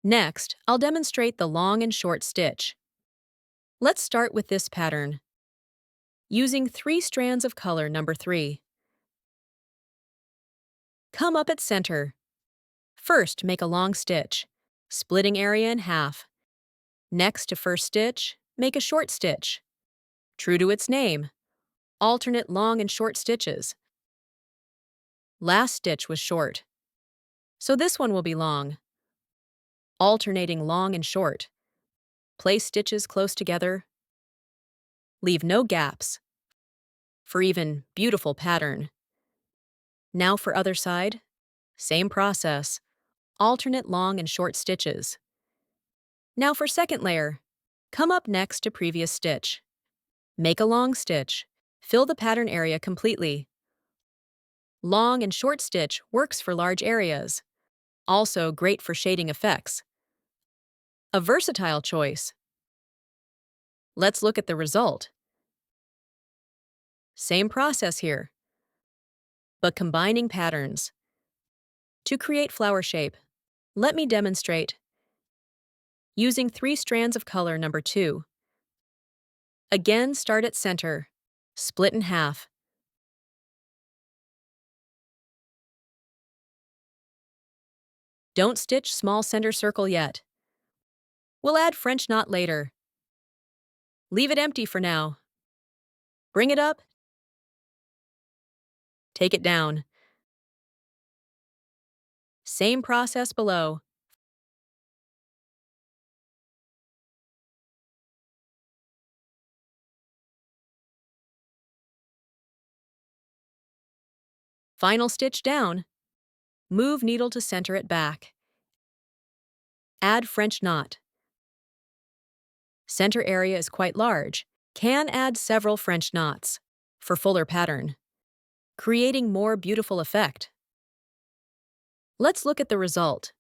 Next, I'll demonstrate the long and short stitch. Let's start with this pattern. Using 3 strands of color number 3. Come up at center. First, make a long stitch, splitting area in half. Next to first stitch, make a short stitch. True to its name, alternate long and short stitches. Last stitch was short, so this one will be long. Alternating long and short. Place stitches close together. Leave no gaps for even beautiful pattern. Now for other side, same process, alternate long and short stitches. Now for second layer, come up next to previous stitch. Make a long stitch, fill the pattern area completely. Long and short stitch works for large areas, also great for shading effects. A versatile choice. Let's look at the result. Same process here, but combining patterns. To create flower shape, let me demonstrate. Using 3 strands of color number 2. Again, start at center, split in half. Don't stitch small center circle yet. We'll add French knot later. Leave it empty for now. Bring it up. Take it down. Same process below. Final stitch down. Move needle to center it back. Add French knot. Center area is quite large. Can add several French knots for fuller pattern, creating more beautiful effect. Let's look at the result.